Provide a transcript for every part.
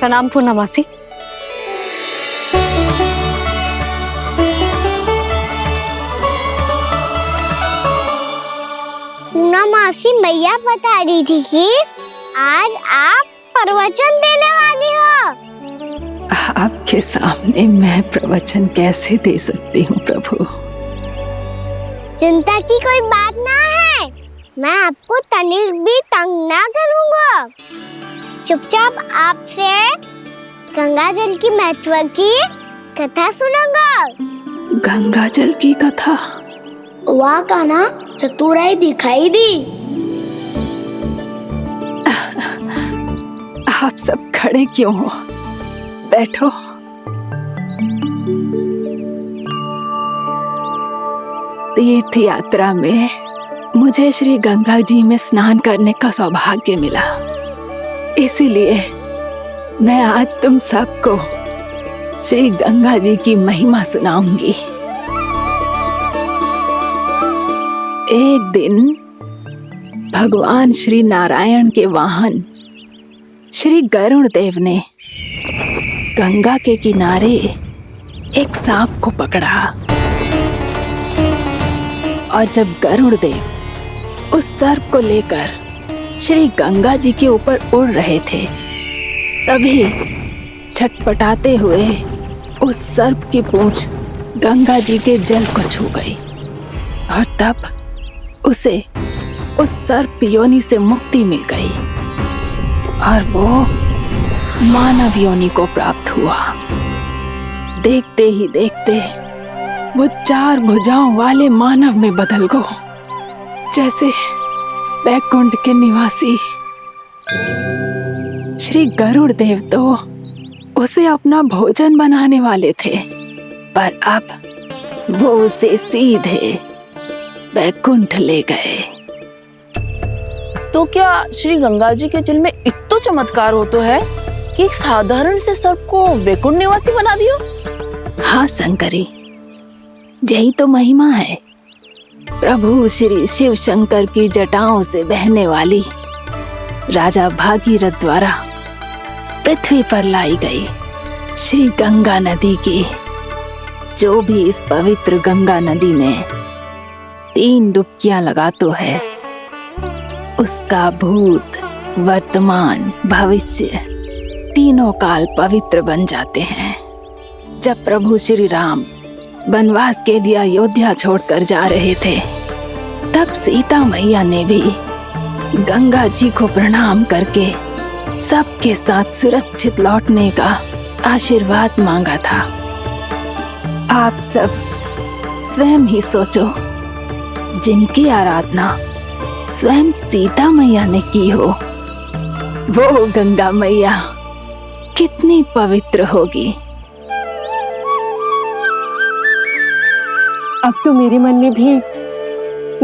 प्रणाम पूर्णा मासी। पूर्णा मासी, मैया बता रही थी कि आज आप प्रवचन देने वाली हो। आपके सामने मैं प्रवचन कैसे दे सकती हूँ प्रभु? चिंता की कोई बात ना है, मैं आपको तनिक भी तंग ना करूँगा। चुपचाप आपसे गंगा जल की महत्व की कथा सुनूंगा। गंगा जल की कथा? वाह कान्हा, चतुराई दिखाई दी। आप सब खड़े क्यों हो? बैठो। तीर्थ यात्रा में मुझे श्री गंगा जी में स्नान करने का सौभाग्य मिला, इसीलिए मैं आज तुम सबको श्री गंगा जी की महिमा सुनाऊंगी। एक दिन भगवान श्री नारायण के वाहन श्री गरुड़ देव ने गंगा के किनारे एक सांप को पकड़ा, और जब गरुड़ देव उस सर्प को लेकर श्री गंगा जी के ऊपर उड़ रहे थे, तभी छटपटाते हुए उस सर्प की पूंछ गंगा जी के जल को छू गई, और तब उसे उस सर्प योनि से मुक्ति मिल गई और वो मानव योनि को प्राप्त हुआ। देखते ही देखते वो 4 भुजाओं वाले मानव में बदल गया, जैसे बैकुंठ के निवासी। श्री गरुड़ देव तो उसे अपना भोजन बनाने वाले थे, पर अब वो उसे सीधे बैकुंठ ले गए। तो क्या श्री गंगा जी के जल में इतना चमत्कार हो तो है कि एक साधारण से सर्प को वैकुंठ निवासी बना दियो? हाँ शंकरी, यही तो महिमा है। प्रभु श्री शिव शंकर की जटाओं से बहने वाली राजा भागीरथ द्वारा पृथ्वी पर लाई गई श्री गंगा नदी की, जो भी इस पवित्र गंगा नदी में 3 डुबकियां लगातो है, उसका भूत, वर्तमान, भविष्य तीनों काल पवित्र बन जाते हैं। जब प्रभु श्री राम वनवास के लिए अयोध्या छोड़कर जा रहे थे, तब सीता मैया ने भी गंगा जी को प्रणाम करके सबके साथ सुरक्षित लौटने का आशीर्वाद मांगा था। आप सब स्वयं ही सोचो, जिनकी आराधना स्वयं सीता मैया ने की हो, वो गंगा मैया कितनी पवित्र होगी। अब तो मेरे मन में भी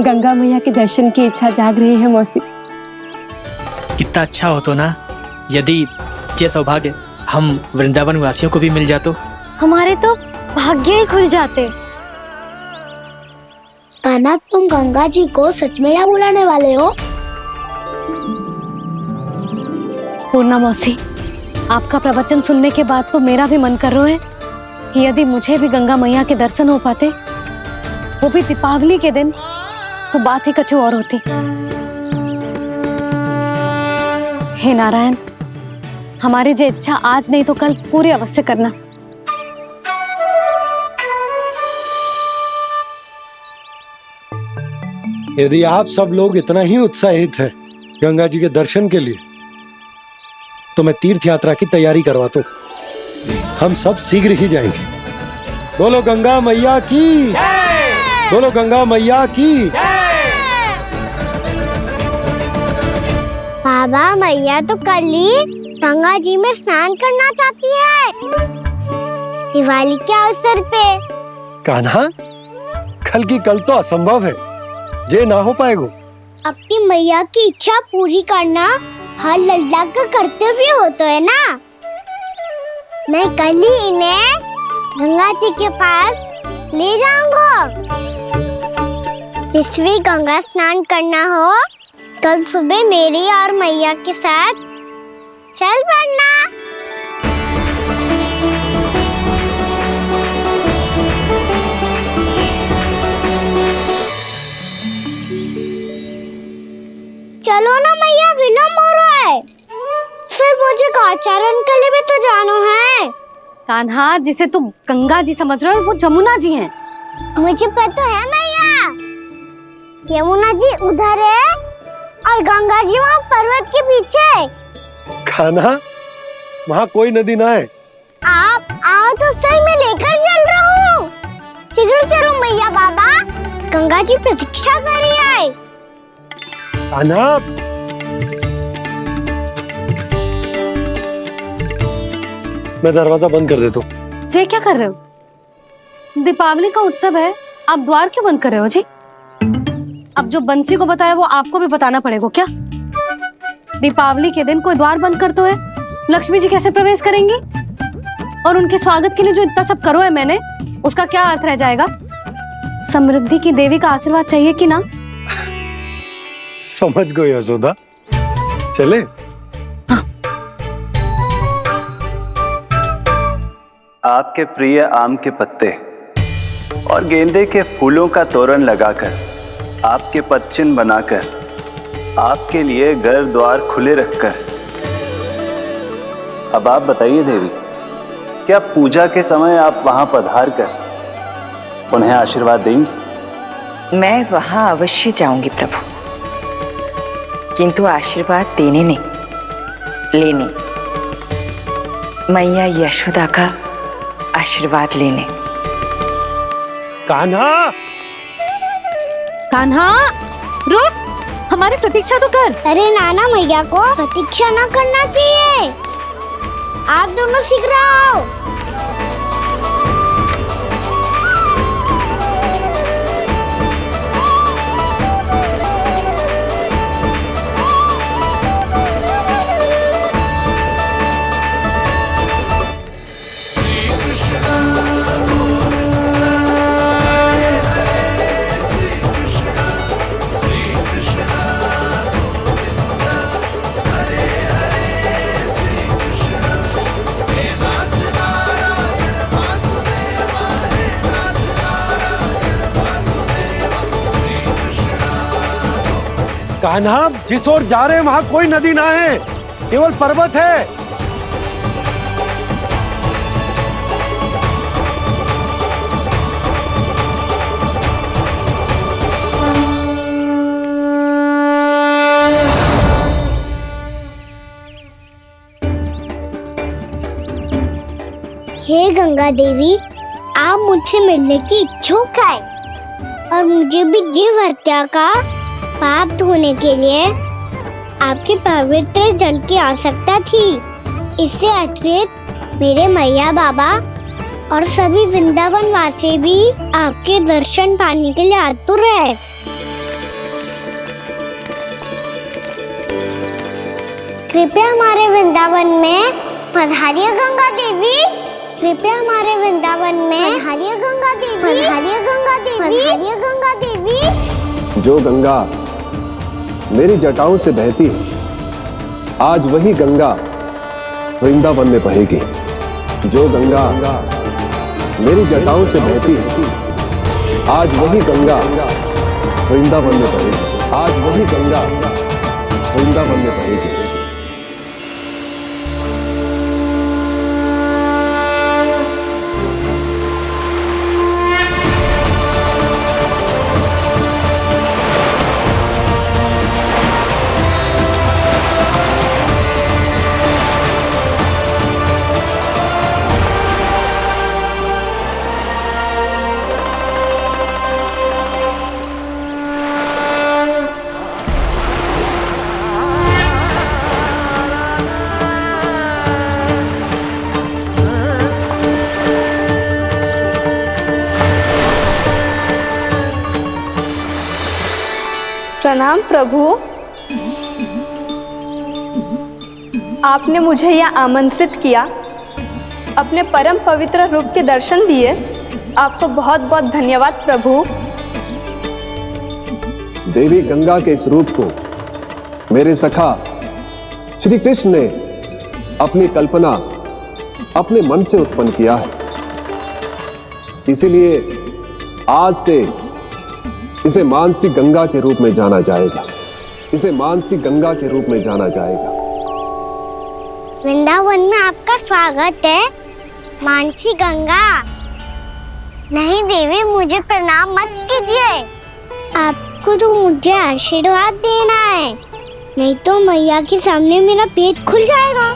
गंगा मैया के दर्शन की इच्छा जाग रही है मौसी। कितना अच्छा हो तो ना यदि ये सौभाग्य हम वृंदावन वासियों को भी मिल जातो। हमारे तो भाग्य ही खुल जाते। कान्हा, तुम गंगा जी को सच में यहाँ बुलाने वाले हो? पूर्णा मौसी, आपका प्रवचन सुनने के बाद तो मेरा भी मन कर रहा है कि यदि मुझे भी गंगा मैया के दर्शन हो पाते, वो भी दीपावली के दिन, तो बात ही कुछ और होती। हे नारायण, हमारी जो इच्छा आज नहीं तो कल पूरी अवश्य करना। यदि आप सब लोग इतना ही उत्साहित हैं गंगा जी के दर्शन के लिए, तो मैं तीर्थ यात्रा की तैयारी करवाता हूँ। हम सब शीघ्र ही जाएंगे। बोलो गंगा मैया की, बोलो गंगा मैया की। बाबा, मैया तो कल ही गंगा जी में स्नान करना चाहती है, दिवाली के अवसर पे। कान्हा, कल की कल तो असंभव है, जे ना हो पाएगा। अपनी मैया की इच्छा पूरी करना हर लल्ला का कर्तव्य होता है ना। मैं कल ही इन्हें गंगा जी के पास ले जाऊंगा। जिस भी गंगा स्नान करना हो, कल सुबह मेरी और मैया के साथ चल पड़ना। कान्हा, जिसे तू गंगा जी समझ रहे हो वो जमुना जी हैं। मुझे पता है मैया, यमुना जी उधर है और गंगा जी वहाँ पर्वत के पीछे। कान्हा, वहाँ कोई नदी ना है। आप आओ तो सही, मैं लेकर चल रहा हूँ। शीघ्र चलो मैया बाबा, गंगा जी प्रतीक्षा कर रही है। कान्हा, मैं दरवाजा बंद कर देता हूँ। ये क्या कर रहे हो? दीपावली का उत्सव है, आप द्वार क्यों बंद कर रहे हो जी? अब जो बंसी को बताया वो आपको भी बताना पड़ेगा क्या? दीपावली के दिन कोई द्वार बंद कर तो है, लक्ष्मी जी कैसे प्रवेश करेंगी? और उनके स्वागत के लिए जो इतना सब करो है मैंने, उसका क्या अर्थ रह जाएगा? समृद्धि की देवी का आशीर्वाद चाहिए कि ना? समझ गई यशोदा, चले। आपके प्रिय आम के पत्ते और गेंदे के फूलों का तोरण लगाकर, आपके पदचिन्ह बनाकर, आपके लिए घर द्वार खुले रखकर, अब आप बताइए देवी, क्या पूजा के समय आप वहां पधार कर उन्हें आशीर्वाद देंगी? मैं वहां अवश्य जाऊंगी प्रभु, किंतु आशीर्वाद देने नहीं, लेने, मैया यशोदा का आशीर्वाद लेने। कान्हा, कान्हा, रुक, हमारी प्रतीक्षा तो कर। अरे नाना, मैया को प्रतीक्षा ना करना चाहिए। आप दोनों शीघ्र आओ। कान्हा, जिस ओर जा रहे हैं वहां कोई नदी ना है, केवल पर्वत है। हे गंगा देवी, आप मुझसे मिलने की इच्छुक है और मुझे भी जीव हत्या का पाप धोने के लिए आपके पवित्र जल की आवश्यकता थी। इससे अतिरिक्त मेरे मैया बाबा और सभी वृंदावन वासी भी आपके दर्शन पाने के लिए आतुर है। कृपया हमारे वृंदावन में पधारिए गंगा देवी, कृपया हमारे वृंदावन में पधारिए गंगा देवी, पधारिए गंगा देवी, पधारिए गंगा देवी। जो गंगा मेरी जटाओं से बहती है, आज वही गंगा वृंदावन में बहेगी। जो गंगा मेरी जटाओं से बहती है, आज वही गंगा वृंदावन में बहेगी। आज वही गंगा वृंदावन में बहेगी। प्रणाम प्रभु, आपने मुझे यह आमंत्रित किया, अपने परम पवित्र रूप के दर्शन दिए, आपको बहुत बहुत धन्यवाद प्रभु। देवी गंगा के इस रूप को मेरे सखा श्री कृष्ण ने अपनी कल्पना अपने मन से उत्पन्न किया है। इसीलिए आज से इसे मानसी गंगा के रूप में जाना जाएगा। इसे मानसी गंगा के रूप में जाना जाएगा। वृंदावन में आपका स्वागत है। मानसी गंगा। नहीं देवी, मुझे प्रणाम मत कीजिए। आपको तो मुझे आशीर्वाद देना है, नहीं तो मैया के सामने मेरा पेट खुल जाएगा।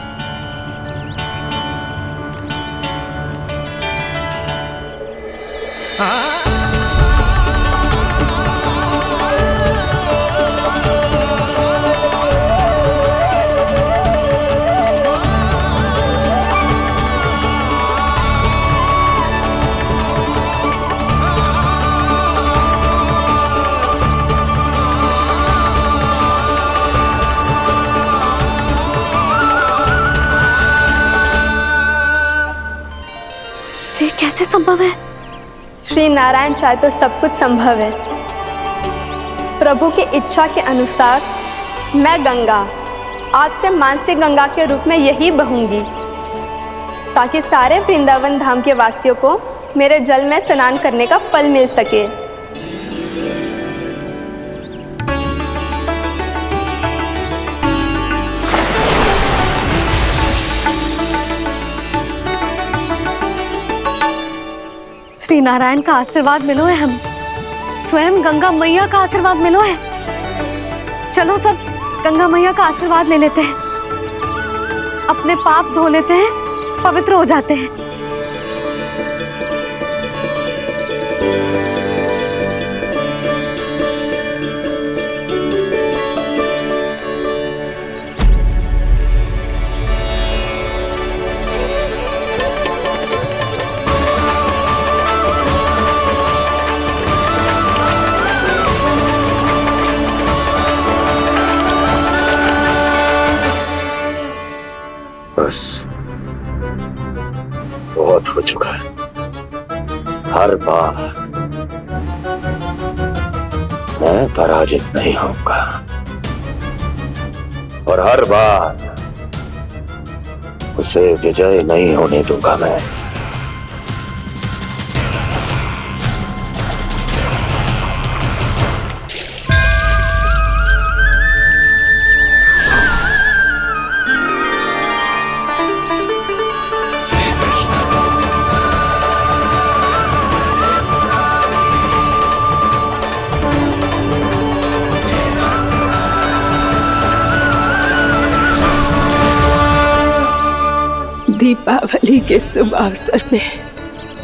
ये कैसे संभव है? श्री नारायण चाहे तो सब कुछ संभव है। प्रभु की इच्छा के अनुसार मैं गंगा आज से मानसी गंगा के रूप में यही बहूंगी, ताकि सारे वृंदावन धाम के वासियों को मेरे जल में स्नान करने का फल मिल सके। श्री नारायण का आशीर्वाद मिलो है, हम स्वयं गंगा मैया का आशीर्वाद मिलो है। चलो सब गंगा मैया का आशीर्वाद ले लेते हैं, अपने पाप धो लेते हैं, पवित्र हो जाते हैं। बस बहुत हो चुका है। हर बार मैं पराजित नहीं होऊंगा और हर बार उसे विजय नहीं होने दूंगा मैं। दीपावली के शुभ अवसर पे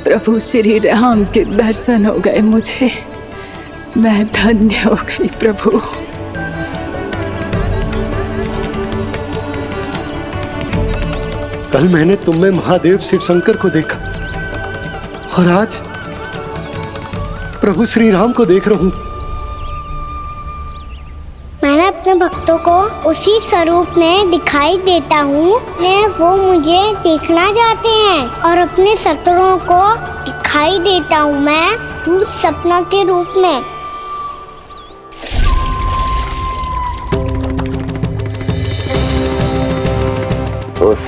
प्रभु श्री राम के दर्शन हो गए मुझे। मैं धन्य हो गई प्रभु। कल मैंने तुम में महादेव शिव शंकर को देखा और आज प्रभु श्री राम को देख रहा हूं। मैंने अपने भक्तों को उसी स्वरूप में दिखाई देता हूँ, वो मुझे देखना चाहते हैं और अपने शत्रुओं को दिखाई देता हूँ मैं भूत सपना के रूप में। उस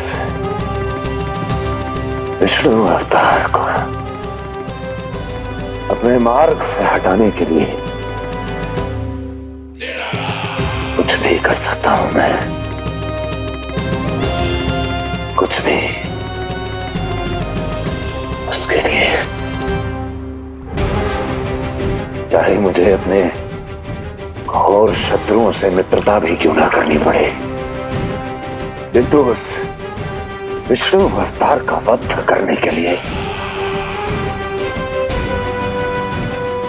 विष्णु अवतार को अपने मार्ग से हटाने के लिए कुछ भी कर सकता हूं मैं, कुछ भी। उसके लिए चाहे मुझे अपने घोर शत्रुओं से मित्रता भी क्यों ना करनी पड़े, किंतु उस विष्णु अवतार का वध करने के लिए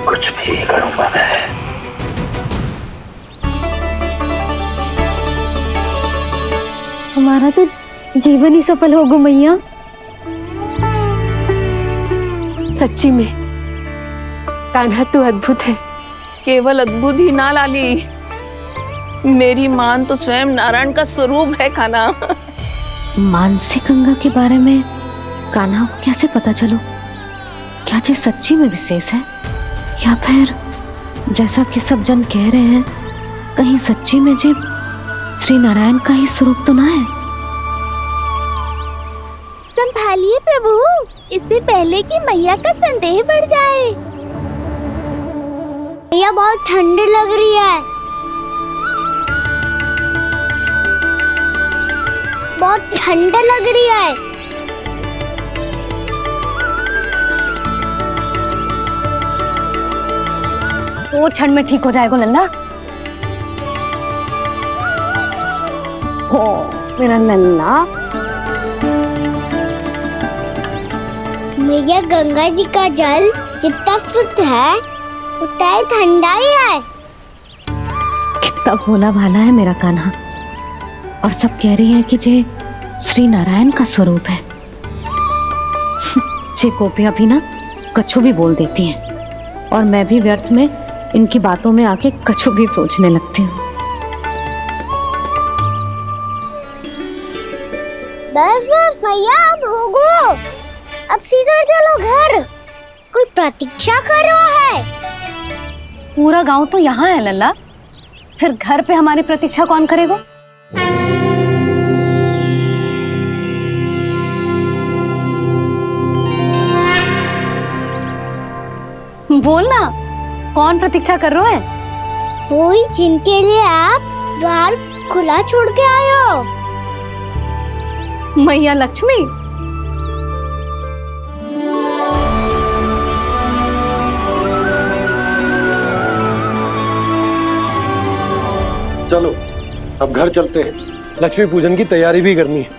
कुछ भी करूंगा मैं। हमारा तो जीवन ही सफल होगा मैया। सच्ची में कान्हा तू अद्भुत है। केवल अद्भुत ही ना लाली, मेरी मान तो स्वयं नारायण का स्वरूप है कान्हा। मानसी गंगा के बारे में कान्हा को कैसे पता चलो? क्या ये सच्ची में विशेष है या फिर जैसा कि सब जन कह रहे हैं, कहीं सच्ची में जी श्री नारायण का ही स्वरूप तो ना है? संभालिए प्रभु, इससे पहले कि मैया का संदेह बढ़ जाए। मैया बहुत ठंडी लग रही है, बहुत ठंडा लग रही है। दो क्षण में ठीक हो जाएगा लल्ला। ओ मेरा लल्ला। मैया गंगा जी का जल जितना शुद्ध है उतना ही ठंडा ही है। कितना भोला भाला है मेरा कान्हा। और सब कह रही हैं कि ये श्री नारायण का स्वरूप है। ये गोपियां भी ना कछु भी बोल देती हैं और मैं भी व्यर्थ में इनकी बातों में आके कछु भी सोचने लगती हूँ। बस बस मैया अब हो गो, अब सीधा चलो घर। कोई प्रतीक्षा कर रहा है। पूरा गांव तो यहाँ है लल्ला, फिर घर पे हमारी प्रतीक्षा कौन करेगा? बोल ना, कौन प्रतीक्षा कर रहा है? वही जिनके लिए आप द्वार खुला छोड़ के आए हो। मैया लक्ष्मी। चलो अब घर चलते हैं। लक्ष्मी पूजन की तैयारी भी करनी है।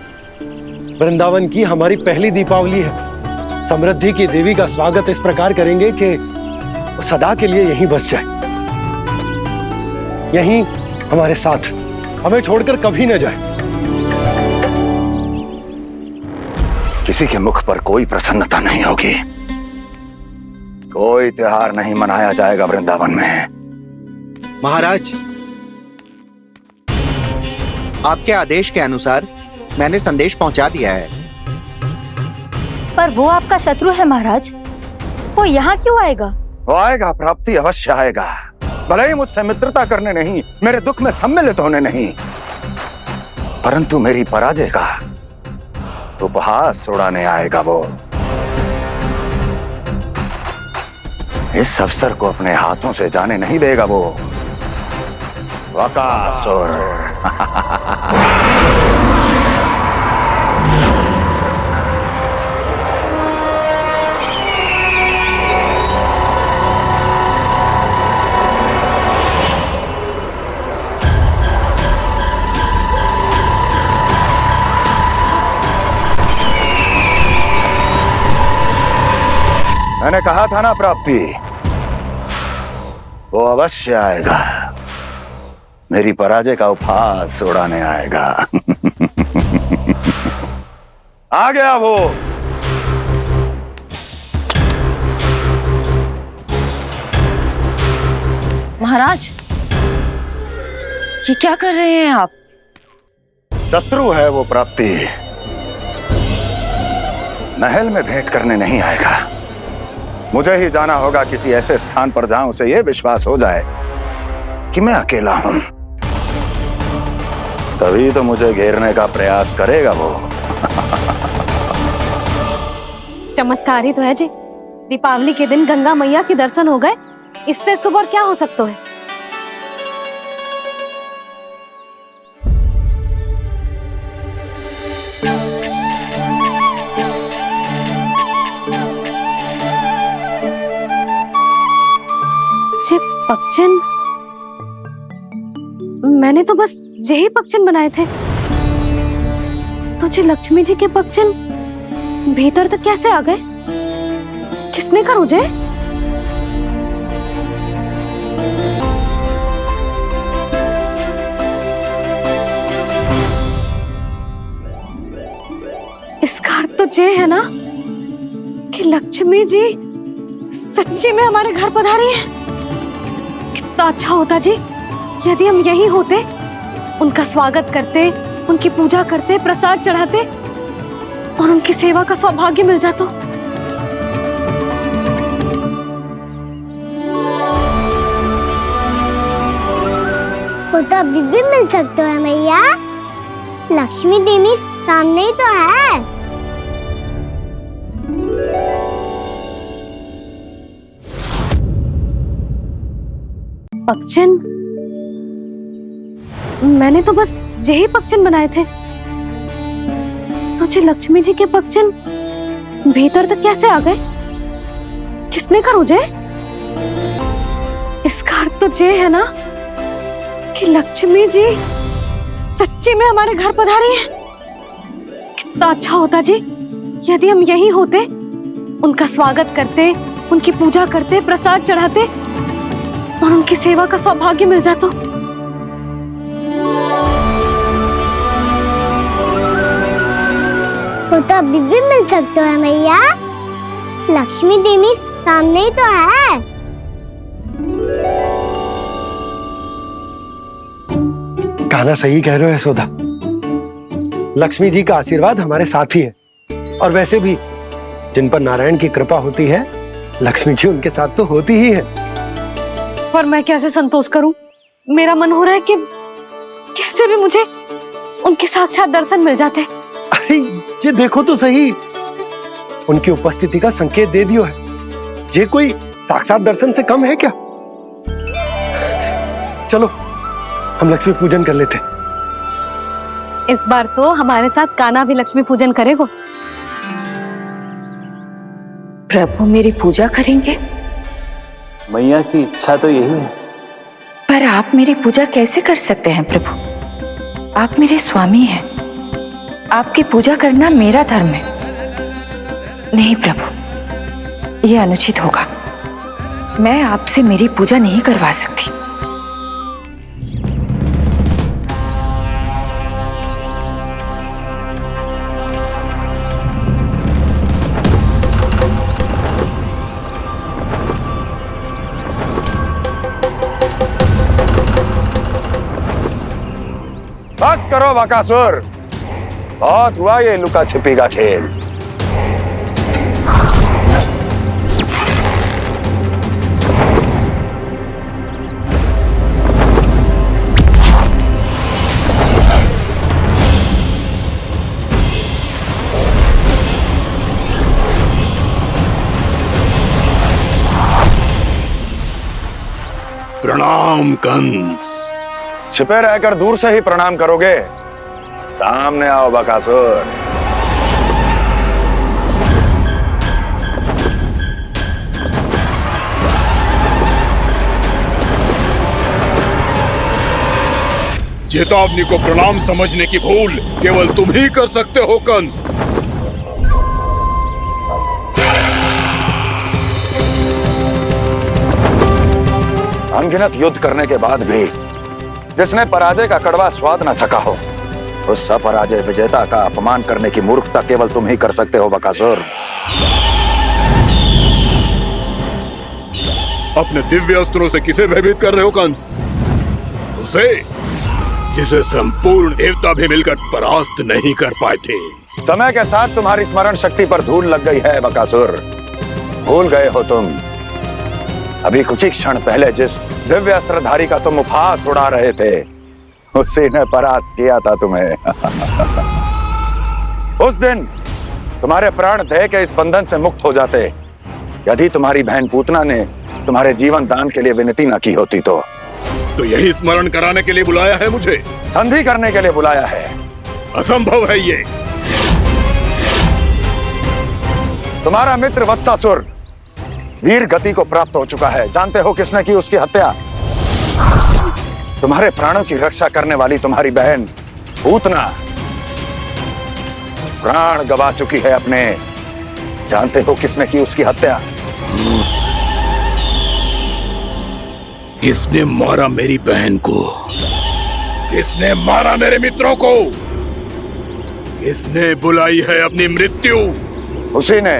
वृंदावन की हमारी पहली दीपावली है। समृद्धि की देवी का स्वागत इस प्रकार करेंगे कि वो सदा के लिए यहीं बस जाए, यहीं हमारे साथ, हमें छोड़कर कभी न जाए। किसी के मुख पर कोई प्रसन्नता नहीं होगी, कोई त्योहार नहीं मनाया जाएगा वृंदावन में। महाराज, आपके आदेश के अनुसार मैंने संदेश पहुंचा दिया है। पर वो आपका शत्रु है महाराज, वो यहाँ क्यों आएगा? वो आएगा, प्राप्ति अवश्य आएगा। भले ही मुझसे मित्रता करने नहीं, मेरे दुख में सम्मिलित होने नहीं, परंतु मेरी पराजय का उपहास उड़ाने आएगा वो। इस अवसर को अपने हाथों से जाने नहीं देगा वो। वकासुर। मैंने कहा था ना प्राप्ति, वो अवश्य आएगा, मेरी पराजय का उपहास उड़ाने आएगा। आ गया वो। महाराज, ये क्या कर रहे हैं आप? शत्रु है वो प्राप्ति, महल में भेंट करने नहीं आएगा। मुझे ही जाना होगा किसी ऐसे स्थान पर जहां उसे यह विश्वास हो जाए कि मैं अकेला हूं, तभी तो मुझे घेरने का प्रयास करेगा वो। चमत्कार ही तो है जी। दीपावली के दिन गंगा मैया के दर्शन हो गए, इससे शुभ और क्या हो सकता है? पक्षन, मैंने तो बस यही पक्षन बनाए थे, तो जी लक्ष्मी जी के पक्षन भीतर तक कैसे आ गए? किसने कर मुझे? इसका अर्थ तो ये है ना कि लक्ष्मी जी सच्ची में हमारे घर पधारी है। कितना अच्छा होता जी यदि हम यहीं होते, उनका स्वागत करते, उनकी पूजा करते, प्रसाद चढ़ाते और उनकी सेवा का सौभाग्य मिल जाता। वो तो अभी भी मिल सकते हैं मैया, लक्ष्मी देवी सामने ही तो है। पक्षन, मैंने तो बस यही पक्षन बनाए थे, तो जी लक्ष्मी जी के पक्षन भीतर तक कैसे आ गए? किसने कर मुझे? इसका अर्थ तो ये है ना कि लक्ष्मी जी सच्ची में हमारे घर पधारी हैं। कितना अच्छा होता जी यदि हम यहीं होते, उनका स्वागत करते, उनकी पूजा करते, प्रसाद चढ़ाते और उनकी सेवा का सौभाग्य मिल जाता। वो तो अभी भी मिल सकते हैं मैया, लक्ष्मी देवी सामने ही तो है। कान्हा सही कह रहे हो यशोदा, लक्ष्मी जी का आशीर्वाद हमारे साथ ही है। और वैसे भी जिन पर नारायण की कृपा होती है, लक्ष्मी जी उनके साथ तो होती ही है। पर मैं कैसे संतोष करूं? मेरा मन हो रहा है कि कैसे भी मुझे उनके साक्षात दर्शन मिल जाते। अरे ये देखो तो सही, उनकी उपस्थिति का संकेत दे दियो है। ये कोई साक्षात दर्शन से कम है क्या? चलो हम लक्ष्मी पूजन कर लेते। इस बार तो हमारे साथ कान्हा भी लक्ष्मी पूजन करेगा। प्रभु मेरी पूजा करेंगे? मैया की इच्छा तो यही है। पर आप मेरी पूजा कैसे कर सकते हैं प्रभु? आप मेरे स्वामी हैं, आपकी पूजा करना मेरा धर्म है। नहीं प्रभु, यह अनुचित होगा। मैं आपसे मेरी पूजा नहीं करवा सकती। बस करो बकासुर, बहुत हुआ ये लुका छिपी का खेल। प्रणाम कंस। छिपे रहकर दूर से ही प्रणाम करोगे? सामने आओ बकासुर। चेतावनी को प्रणाम समझने की भूल केवल तुम ही कर सकते हो कंस। अनगिनत युद्ध करने के बाद भी जिसने पराजय का कड़वा स्वाद न चखा हो, उस अपराजय विजेता का अपमान करने की मूर्खता केवल तुम ही कर सकते हो बकासुर। अपने दिव्य अस्त्रों से किसे भयभीत कर रहे हो कंस? उसे जिसे संपूर्ण देवता भी मिलकर परास्त नहीं कर पाए थे। समय के साथ तुम्हारी स्मरण शक्ति पर धूल लग गई है बकासुर। भूल गए हो तुम अभी कुछ ही क्षण पहले जिस दिव्य अस्त्रधारी का तुम उपहास उड़ा रहे थे, उसी ने परास्त किया था तुम्हें। उस दिन तुम्हारे प्राण दे के इस बंधन से मुक्त हो जाते यदि तुम्हारी बहन पूतना ने तुम्हारे जीवन दान के लिए विनती न की होती तो यही स्मरण कराने के लिए बुलाया है मुझे? संधि करने के लिए बुलाया है। असंभव है ये। तुम्हारा मित्र वत्सासुर वीर गति को प्राप्त हो चुका है। जानते हो किसने की उसकी हत्या? तुम्हारे प्राणों की रक्षा करने वाली तुम्हारी बहन पूतना प्राण गवा चुकी है अपने। जानते हो किसने की उसकी हत्या? किसने मारा मेरी बहन को? किसने मारा मेरे मित्रों को? किसने बुलाई है अपनी मृत्यु? उसी ने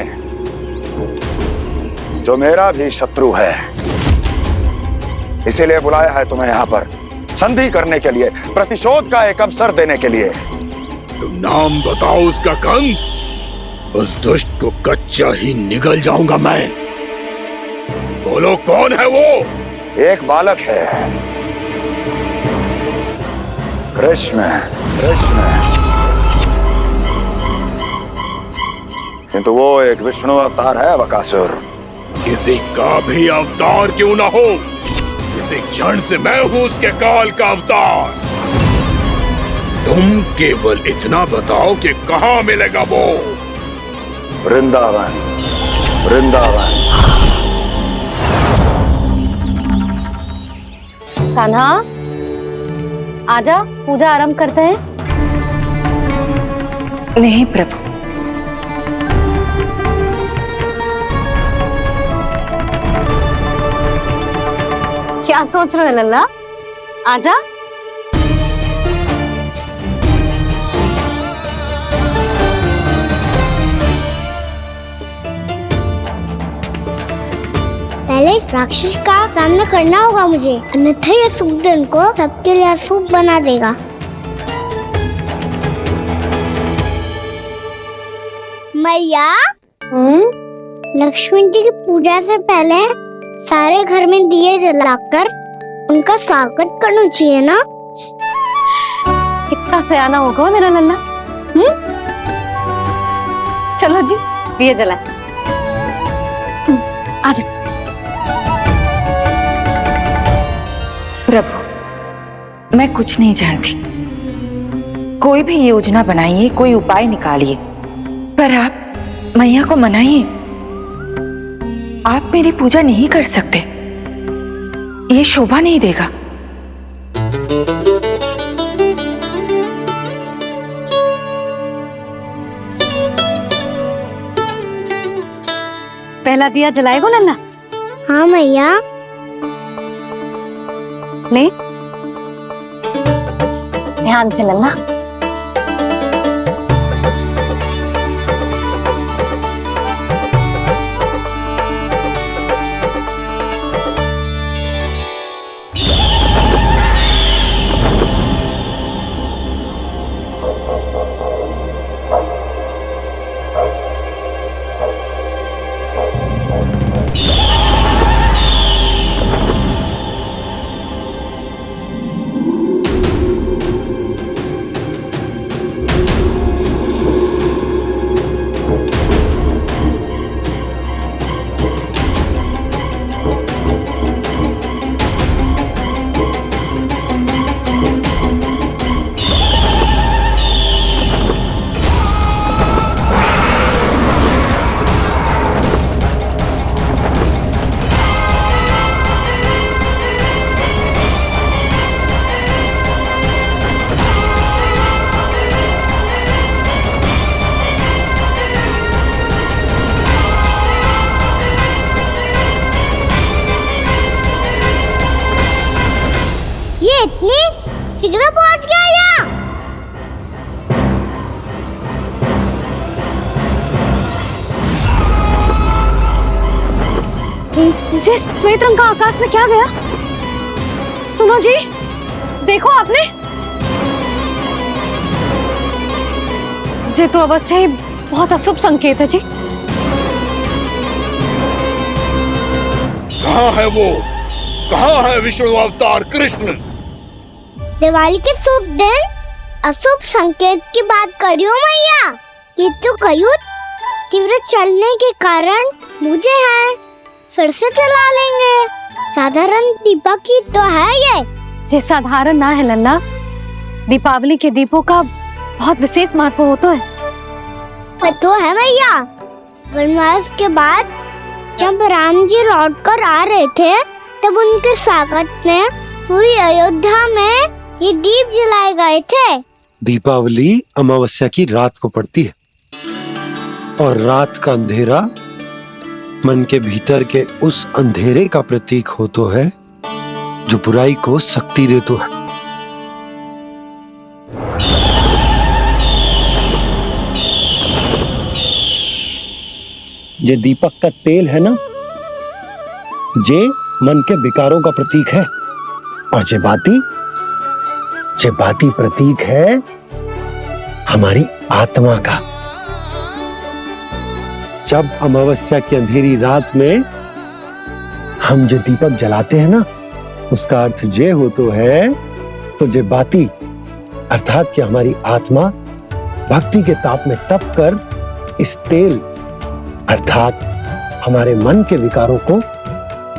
जो मेरा भी शत्रु है। इसीलिए बुलाया है तुम्हें यहाँ पर संधि करने के लिए, प्रतिशोध का एक अवसर देने के लिए। तुम नाम बताओ उसका कंस। उस दुष्ट को कच्चा ही निगल जाऊंगा मैं। बोलो कौन है वो? एक बालक है, कृष्ण। कृष्ण, किंतु वो एक विष्णु अवतार है बकासुर। किसी का भी अवतार क्यों ना हो, इसी क्षण से मैं हूं उसके काल का अवतार। तुम केवल इतना बताओ कि कहां मिलेगा वो? वृंदावन। वृंदावन। कान्हा, आजा, पूजा आरंभ करते हैं। नहीं प्रभु, क्या सोच रहे हो लल्ला? आजा। पहले इस राक्षस का सामना करना होगा मुझे, अन्यथा ये सुखदिन को सबके लिए अशुभ बना देगा। मैया, लक्ष्मी जी की पूजा से पहले सारे घर में दिए जलाकर उनका स्वागत करना चाहिए ना? कितना सयाना होगा मेरा लल्ला। चलो जी, दिए जलाए। आजा। प्रभु, मैं कुछ नहीं जानती। कोई भी योजना बनाइए, कोई उपाय निकालिए, पर आप मैया को मनाइए। आप मेरी पूजा नहीं कर सकते, ये शोभा नहीं देगा। पहला दिया जलाएगो लल्ला? हाँ मैया। ले, ध्यान से लल्ला। इतनी शीघ्र पहुंच गया यहाँ? जी, श्वेत रंग का आकाश में क्या गया? सुनो जी, देखो आपने। जी तो अवश्य ही बहुत अशुभ संकेत है जी। कहाँ है वो? कहाँ है विष्णु अवतार कृष्ण? दिवाली के शुभ दिन अशुभ संकेत की बात कर रही हूँ मैया। ये तो कयूत तीव्र चलने के कारण मुझे है, फिर से चला लेंगे। साधारण दीपक ही तो है ये साधारण ना है लल्ला, दीपावली के दीपों का बहुत विशेष महत्व होता है। तो है मैया, वनवास के बाद जब राम जी लौट कर आ रहे थे तब उनके स्वागत में पूरी अयोध्या में ये दीप जलाए गए थे। दीपावली अमावस्या की रात को पड़ती है और रात का अंधेरा मन के भीतर के उस अंधेरे का प्रतीक हो तो है जो बुराई को शक्ति दे तो है। ये दीपक का तेल है ना, जे मन के विकारों का प्रतीक है, और जे बाती प्रतीक है हमारी आत्मा का। जब अमावस्या की अंधेरी रात में हम जो दीपक जलाते हैं ना, उसका अर्थ ये हो तो है, तो जे बाती अर्थात कि हमारी आत्मा भक्ति के ताप में तप कर इस तेल अर्थात हमारे मन के विकारों को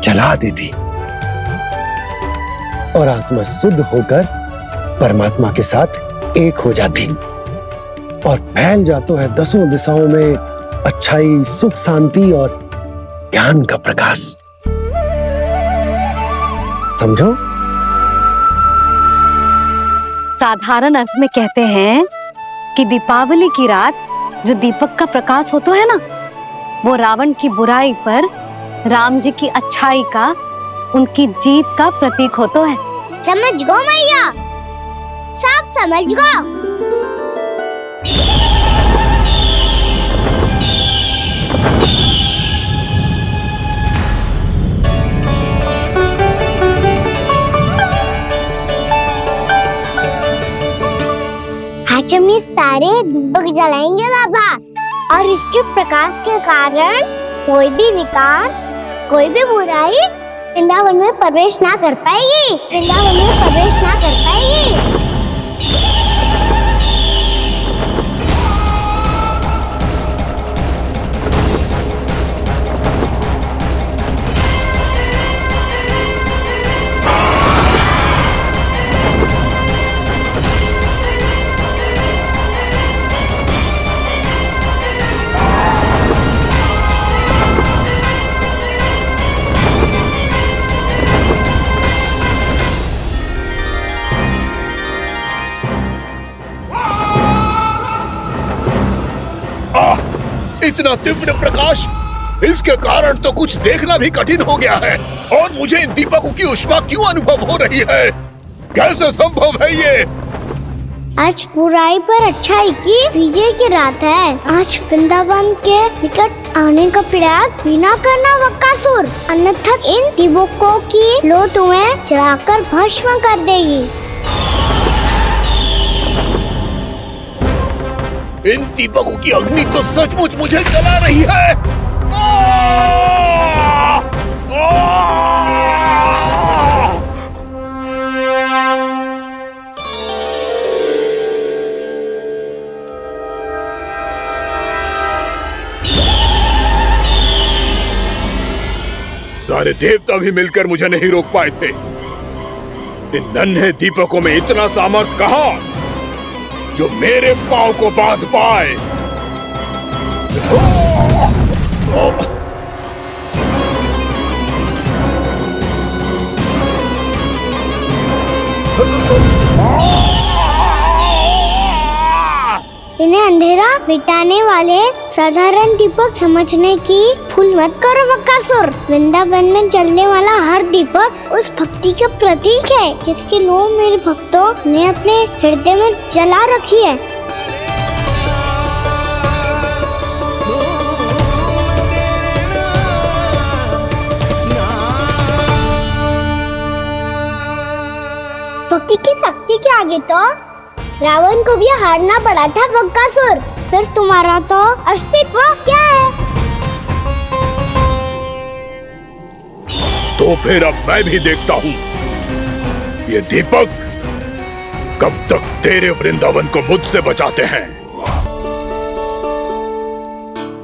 जला देती और आत्मा शुद्ध होकर परमात्मा के साथ एक हो जाती और फैल जाता है दसों दिशाओं में अच्छाई, सुख, शांति और ज्ञान का प्रकाश। समझो? साधारण अर्थ में कहते हैं कि दीपावली की रात जो दीपक का प्रकाश होता है ना, वो रावण की बुराई पर राम जी की अच्छाई का, उनकी जीत का प्रतीक होता है। समझ गो मैया, सब समझ गो। आज हम ये सारे दीपक जलाएंगे बाबा, और इसके प्रकाश के कारण कोई भी विकार, कोई भी बुराई वृंदावन में प्रवेश ना कर पाएगी, वृंदावन में प्रवेश ना कर पाएगी। इतना तीव्र प्रकाश, इसके कारण तो कुछ देखना भी कठिन हो गया है। और मुझे इन दीपकों की ऊष्मा क्यों अनुभव हो रही है? कैसे संभव है ये? आज बुराई पर अच्छाई की विजय की रात है। आज वृंदावन के निकट आने का प्रयास भी ना करना बकासुर, अन्यथा इन दीपकों की लो तुम्हें जलाकर भस्म कर देगी। इन दीपकों की अग्नि तो सचमुच मुझे जला रही है। सारे देवता भी मिलकर मुझे नहीं रोक पाए थे। इन नन्हे दीपकों में इतना सामर्थ्य कहां जो मेरे पांव को बांध पाए। इन्हें अंधेरा मिटाने वाले साधारण दीपक समझने की भूल मत करो बकासुर। वृंदावन में जलने वाला हर दीपक उस भक्ति का प्रतीक है जिसकी लो मेरे भक्तों ने अपने हृदय में जला रखी है। भक्ति की शक्ति के आगे तो रावण को भी हारना पड़ा था बकासुर। फिर तुम्हारा तो अस्तित्व क्या है? तो फिर अब मैं भी देखता हूँ ये दीपक कब तक तेरे वृंदावन को मुझसे बचाते हैं।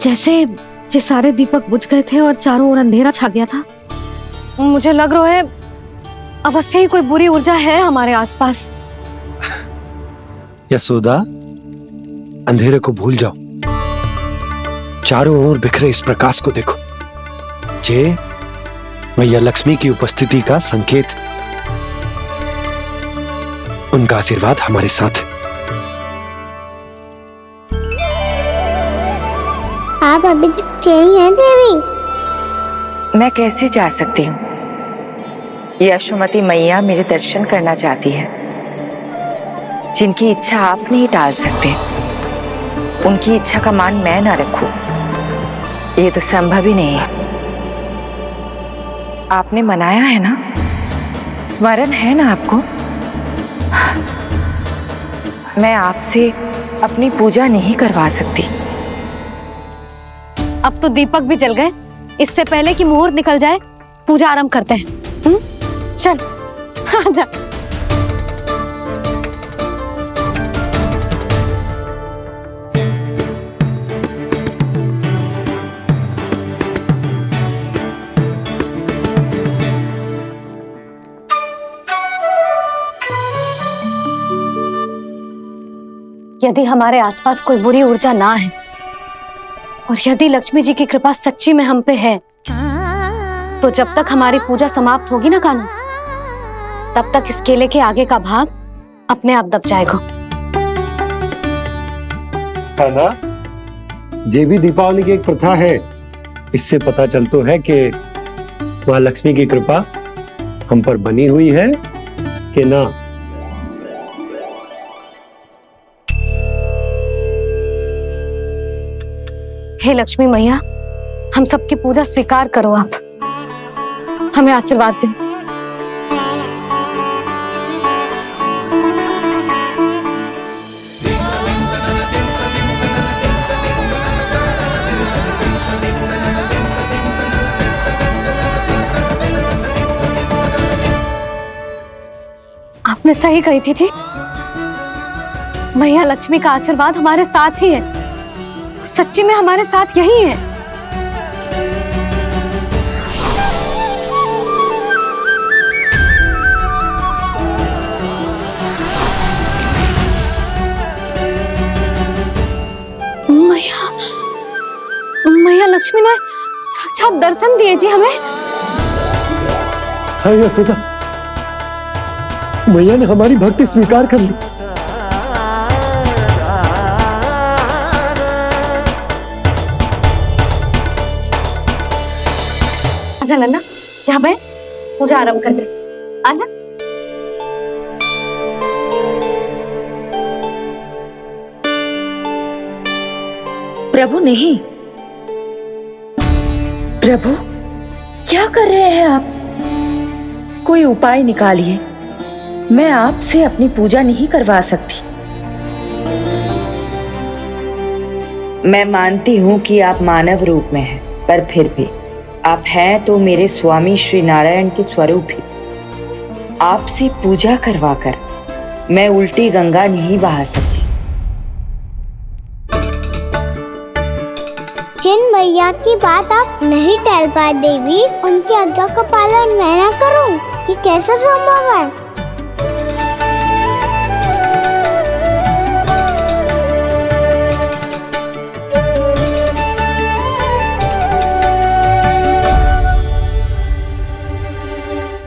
जैसे ये सारे दीपक बुझ गए थे और चारों ओर अंधेरा छा गया था, मुझे लग रहा है अवश्य ही कोई बुरी ऊर्जा है हमारे आसपास। यशोदा, अंधेरे को भूल जाओ, चारों ओर बिखरे इस प्रकाश को देखो। जे मैया लक्ष्मी की उपस्थिति का संकेत, उनका आशीर्वाद हमारे साथ है। आप अभी तक यही हैं देवी? मैं कैसे जा सकती हूँ? यशोमती मैया मेरे दर्शन करना चाहती है। जिनकी इच्छा आप नहीं टाल सकते, उनकी इच्छा का मान मैं ना रखूं, ये तो संभव ही नहीं है। आपने मनाया है ना, स्मरण है ना आपको? मैं आपसे अपनी पूजा नहीं करवा सकती। अब तो दीपक भी जल गए, इससे पहले कि मुहूर्त निकल जाए पूजा आरंभ करते हैं। चल आजा। यदि हमारे आसपास कोई बुरी ऊर्जा ना है और यदि लक्ष्मी जी की कृपा सच्ची में हम पे है, तो जब तक हमारी पूजा समाप्त होगी ना कान्हा, तब तक इस केले के आगे का भाग अपने आप दब जाएगा। है ना? ये भी दीपावली की एक प्रथा है। इससे पता चलता है कि माँ लक्ष्मी की कृपा हम पर बनी हुई है कि ना। हे लक्ष्मी मैया, हम सबकी पूजा स्वीकार करो, आप हमें आशीर्वाद दो। आपने सही कही थी जी, मैया लक्ष्मी का आशीर्वाद हमारे साथ ही है, सच्ची में हमारे साथ यही है। मैया लक्ष्मी ने साक्षात दर्शन दिए जी हमें। हाँ यशोदा, मैया ने हमारी भक्ति स्वीकार कर ली। आजा लन्ना, यहाँ बैठ, पूजा आरंभ कर दे। आजा। प्रभु नहीं, प्रभु क्या कर रहे हैं आप? कोई उपाय निकालिए, मैं आपसे अपनी पूजा नहीं करवा सकती। मैं मानती हूँ कि आप मानव रूप में हैं, पर फिर भी आप हैं तो मेरे स्वामी श्री नारायण के स्वरूप ही। आपसे पूजा करवाकर मैं उल्टी गंगा नहीं बहा सकती। जिन मैया की बात आप नहीं टाल पाए देवी, उनकी आज्ञा का पालन मैं ना करूं, ये कैसा संभव है?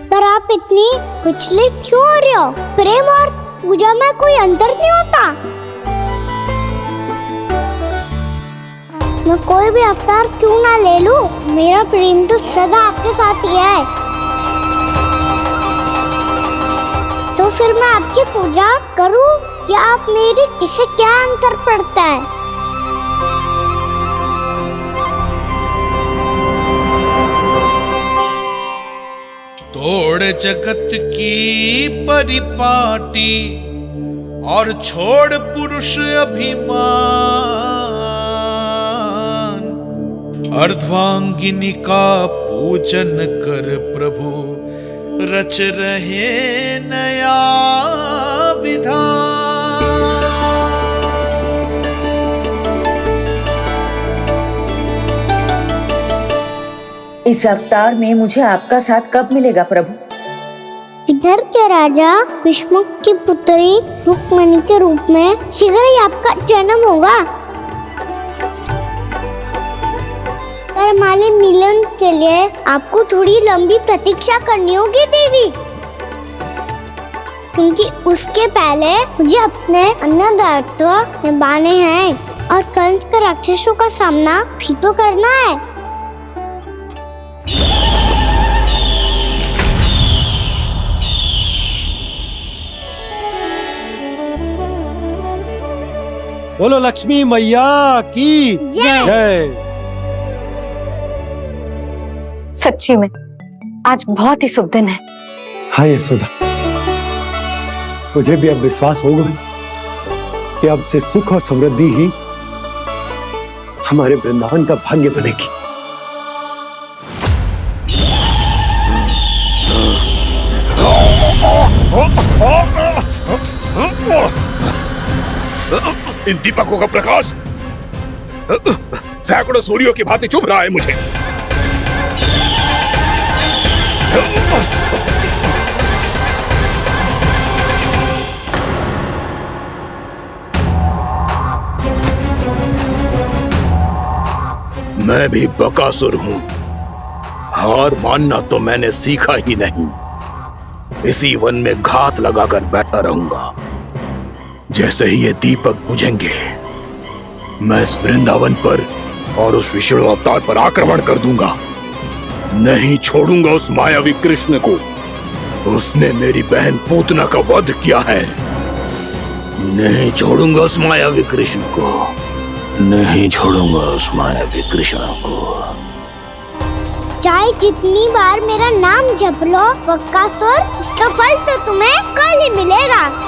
पर आप इतनी विचलित क्यों हो रहे हो? प्रेम और पूजा में कोई अंतर नहीं होता। मैं कोई भी अवतार क्यों ना ले लूं, मेरा प्रेम तो सदा आपके साथ ही है। तो फिर मैं आपकी पूजा करूं या आप मेरी, इससे क्या अंतर पड़ता है? तोड़ जगत की परिपाटी और छोड़ पुरुष अभिमान, अर्धांगिनी का पूजन कर प्रभु रच रहे नया विधान। इस अवतार में मुझे आपका साथ कब मिलेगा प्रभु? इधर के राजा विष्णुक की पुत्री रुक्मणी के रूप में शीघ्र ही आपका जन्म होगा। हमारे मिलन के लिए आपको थोड़ी लंबी प्रतीक्षा करनी होगी देवी, क्योंकि उसके पहले मुझे अपने अन्य दायित्व निभाने हैं और कंस के राक्षसों का सामना भी तो करना है। बोलो लक्ष्मी मैया की जय। सच्ची में आज बहुत ही शुभ दिन है। हाँ यशोदा, मुझे भी अब विश्वास होगा कि अब से सुख और समृद्धि ही हमारे वृंदावन का भाग्य बनेगी। इन दीपकों का प्रकाश सैकड़ों सूर्यों की भांति चुभ रहा है मुझे। मैं भी बकासुर हूं, हार मानना तो मैंने सीखा ही नहीं। इसी वन में घात लगाकर बैठा रहूंगा। जैसे ही ये दीपक बुझेंगे, मैं इस वृंदावन पर और उस विष्णु अवतार पर आक्रमण कर दूंगा। नहीं छोड़ूंगा उस मायावी कृष्ण को। उसने मेरी बहन पूतना का वध किया है। नहीं छोड़ूंगा उस मायावी कृष्ण को। नहीं छोड़ूंगा उस मायावी कृष्ण को। चाहे जितनी बार मेरा नाम जप लो बक्कासुर, उसका फल तो तुम्हें कल ही मिलेगा।